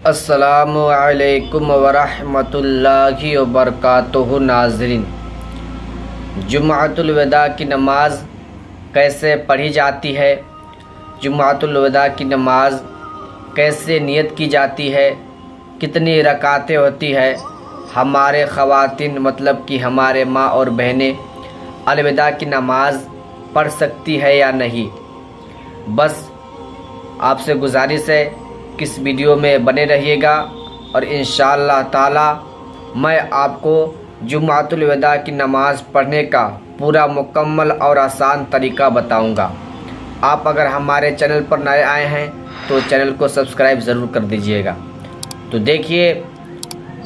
अस्सलामु अलैकुम वरहमतुल्लाहि वबरकातुहू। नाज़रीन, जुम्अतुल विदा की नमाज़ कैसे पढ़ी जाती है, जुम्अतुल विदा की नमाज़ कैसे नियत की जाती है, कितनी रकातें होती है। हमारे ख़वातीन मतलब कि हमारे माँ और बहनें अलविदा की नमाज़ पढ़ सकती है या नहीं। बस आपसे गुजारिश है कि इस वीडियो में बने रहिएगा और इंशाअल्लाह ताला मैं आपको जुम्अतुल विदा की नमाज़ पढ़ने का पूरा मुकम्मल और आसान तरीका बताऊंगा। आप अगर हमारे चैनल पर नए आए हैं तो चैनल को सब्सक्राइब ज़रूर कर दीजिएगा। तो देखिए,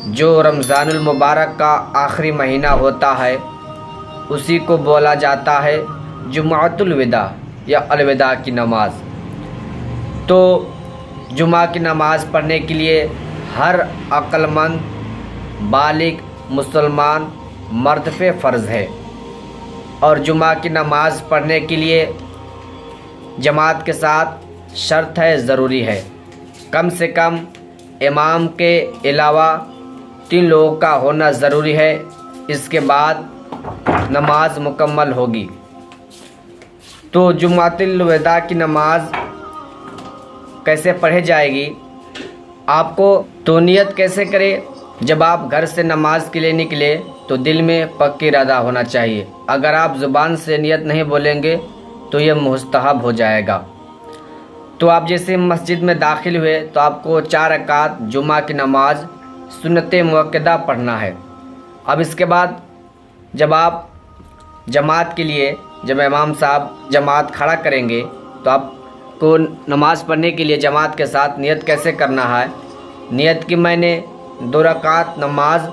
जो रमज़ानुल मुबारक का आखिरी महीना होता है उसी को बोला जाता है जुम्अतुल विदा या अलविदा की नमाज़। तो जुमा की नमाज़ पढ़ने के लिए हर अक्लमंद बालिग मुसलमान मर्द पे फ़र्ज़ है और जुमा की नमाज़ पढ़ने के लिए जमात के साथ शर्त है, ज़रूरी है कम से कम इमाम के अलावा 3 लोगों का होना ज़रूरी है। इसके बाद नमाज मुकम्मल होगी। तो जुम्अतुल विदा की नमाज़ कैसे पढ़ी जाएगी, आपको तो नियत कैसे करें। जब आप घर से नमाज के लिए निकले तो दिल में पक्का इरादा होना चाहिए। अगर आप ज़ुबान से नियत नहीं बोलेंगे तो यह मुस्तहब हो जाएगा। तो आप जैसे मस्जिद में दाखिल हुए तो आपको 4 रकात जुमा की नमाज सुन्नत मुअक्कदा पढ़ना है। अब इसके बाद जब आप जमात के लिए जब इमाम साहब जमात खड़ा करेंगे तो आप को नमाज़ पढ़ने के लिए जमात के साथ नियत कैसे करना है। नियत की मैंने 2 रकात नमाज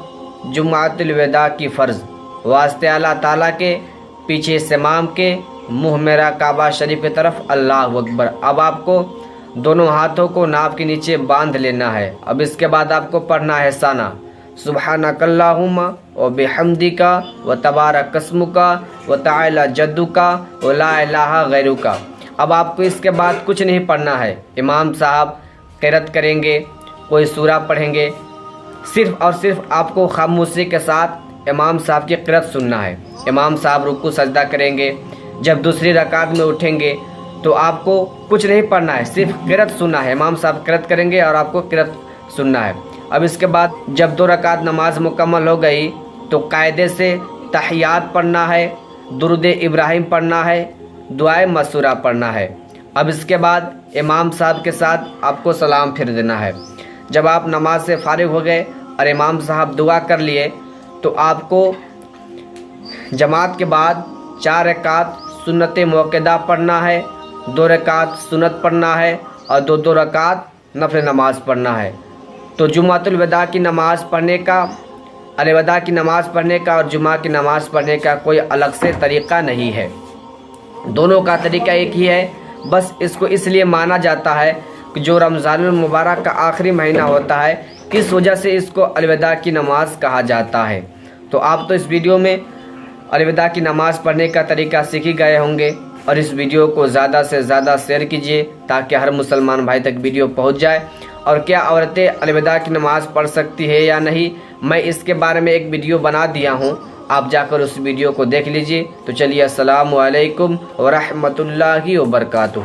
जुम्अतुल विदा की फ़र्ज़ वास्ते अल्लाह ताला के, पीछे से इमाम के, मुँह मेरा काबा शरीफ की तरफ, अल्लाहु अकबर। अब आपको दोनों हाथों को नाभ के नीचे बांध लेना है। अब इसके बाद आपको पढ़ना है साना सुब्हानकल्लाहुम्मा व बिहम्दिका व तबारक अस्मुका व तआला जद्दुका व ला इलाहा गैरुका। अब आपको इसके बाद कुछ नहीं पढ़ना है। इमाम साहब क़िरात करेंगे, कोई सूरा पढ़ेंगे, सिर्फ़ और सिर्फ आपको खामोशी के साथ इमाम साहब की क़िरात सुनना है। इमाम साहब रुकू सजदा करेंगे, जब दूसरी रकात में उठेंगे तो आपको कुछ नहीं पढ़ना है, सिर्फ क़िरात सुनना है। इमाम साहब क़िरात करेंगे और आपको क़िरात सुनना है। अब इसके बाद जब 2 रकात नमाज मुकम्मल हो गई तो कायदे से तहियात पढ़ना है, दुरूद इब्राहिम पढ़ना है, दुआए मसूरा पढ़ना है। अब इसके बाद इमाम साहब के साथ आपको सलाम फिर देना है। जब आप नमाज से फारिग हो गए और इमाम साहब दुआ कर लिए तो आपको जमात के बाद 4 रकात सुन्नत मुअक्कदा पढ़ना है, 2 रकात सुन्नत पढ़ना है और 2 रकात नफल नमाज पढ़ना है। तो जुम्अतुल विदा की नमाज़ पढ़ने का, अलविदा की नमाज़ पढ़ने का और जुमा की नमाज़ पढ़ने का कोई अलग से तरीक़ा नहीं है, दोनों का तरीका एक ही है। बस इसको इसलिए माना जाता है कि जो रमज़ानुल मुबारक का आखिरी महीना होता है, इस वजह से इसको अलविदा की नमाज़ कहा जाता है। तो आप तो इस वीडियो में अलविदा की नमाज़ पढ़ने का तरीका सीख ही गए होंगे और इस वीडियो को ज़्यादा से ज़्यादा शेयर कीजिए ताकि हर मुसलमान भाई तक वीडियो पहुंच जाए। और क्या औरतें अलविदा की नमाज़ पढ़ सकती है या नहीं, मैं इसके बारे में एक वीडियो बना दिया हूँ, आप जाकर उस वीडियो को देख लीजिए। तो चलिए, अस्सलामु अलैकुम व रहमतुल्लाहि व बरकातुहू।